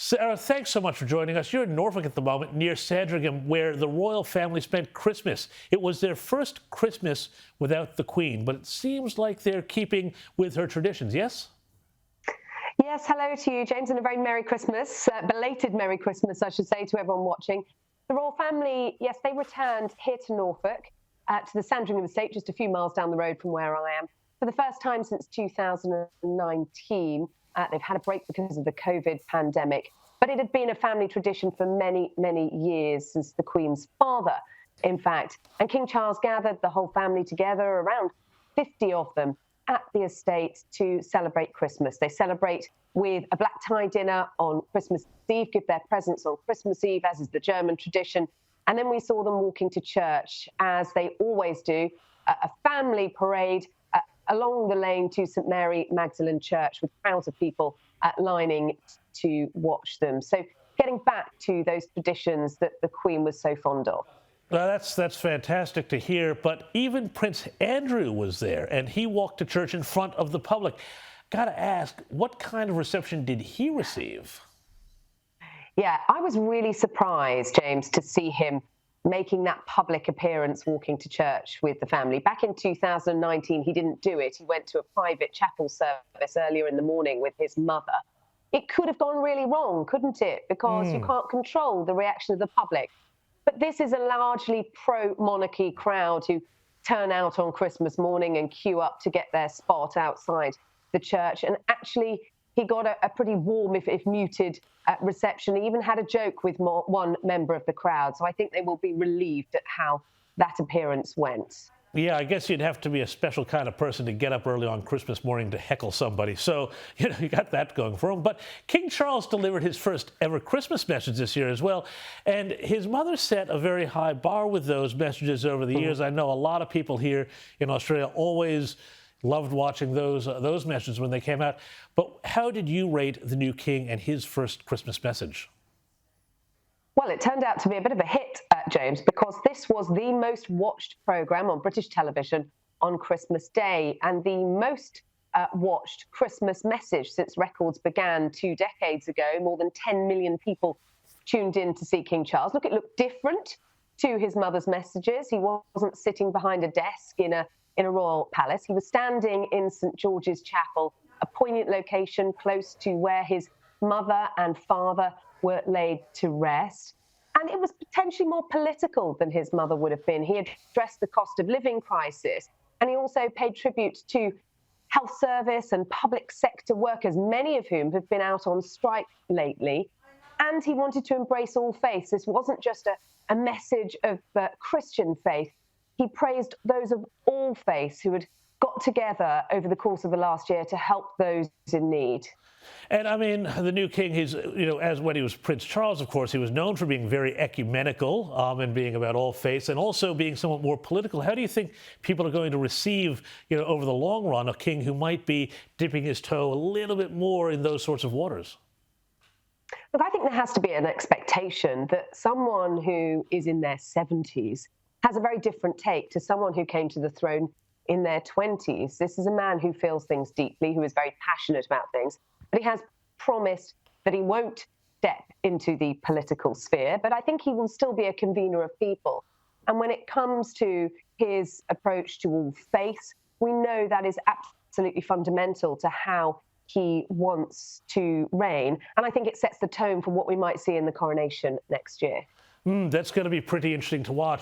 Sarah, thanks so much for joining us. You're in Norfolk at the moment, near Sandringham, where the royal family spent Christmas. It was their first Christmas without the Queen, but it seems like they're keeping with her traditions, yes? Yes, hello to you, James, and a very Merry Christmas, belated Merry Christmas, I should say, to everyone watching. The royal family, yes, they returned here to Norfolk, to the Sandringham estate, just a few miles down the road from where I am, for the first time since 2019. They've had a break because of the COVID pandemic, but it had been a family tradition for many, many years, since the Queen's father, in fact. And King Charles gathered the whole family together, around 50 of them, at the estate to celebrate Christmas. They celebrate with a black tie dinner on Christmas Eve, give their presents on Christmas Eve, as is the German tradition. And then we saw them walking to church, as they always do, a family parade along the lane to St Mary Magdalene Church, with crowds of people lining to watch them. So getting back to those traditions that the Queen was so fond of. Well, that's fantastic to hear, but even Prince Andrew was there, and he walked to church in front of the public. Gotta ask, what kind of reception did he receive? Yeah, I was really surprised, James, to see him making that public appearance walking to church with the family. Back in 2019, he didn't do it. He went to a private chapel service earlier in the morning with his mother. It could have gone really wrong, couldn't it? Because you can't control the reaction of the public. But this is a largely pro-monarchy crowd who turn out on Christmas morning and queue up to get their spot outside the church. And actually, he got a pretty warm, if muted, reception. He even had a joke with one member of the crowd. So I think they will be relieved at how that appearance went. Yeah, I guess you'd have to be a special kind of person to get up early on Christmas morning to heckle somebody. So, you got that going for him. But King Charles delivered his first ever Christmas message this year as well. And his mother set a very high bar with those messages over the years. I know a lot of people here in Australia always loved watching those messages when they came out. But how did you rate the new king and his first Christmas message? Well, it turned out to be a bit of a hit, James, because this was the most watched programme on British television on Christmas Day, and the most watched Christmas message since records began 2 decades ago. More than 10 million people tuned in to see King Charles. Look, it looked different to his mother's messages. He wasn't sitting behind a desk in a royal palace. He was standing in St George's Chapel, a poignant location close to where his mother and father were laid to rest. And it was potentially more political than his mother would have been. He addressed the cost of living crisis, and he also paid tribute to health service and public sector workers, many of whom have been out on strike lately. And he wanted to embrace all faiths. This wasn't just a message of Christian faith. He praised those of all faiths who had got together over the course of the last year to help those in need. And I mean, the new king, he's, as when he was Prince Charles, of course, he was known for being very ecumenical and being about all faiths, and also being somewhat more political. How do you think people are going to receive, over the long run, a king who might be dipping his toe a little bit more in those sorts of waters? Look, I think there has to be an expectation that someone who is in their 70s has a very different take to someone who came to the throne in their 20s. This is a man who feels things deeply, who is very passionate about things, but he has promised that he won't step into the political sphere, but I think he will still be a convener of people. And when it comes to his approach to all faiths, we know that is absolutely fundamental to how he wants to reign. And I think it sets the tone for what we might see in the coronation next year. That's going to be pretty interesting to watch.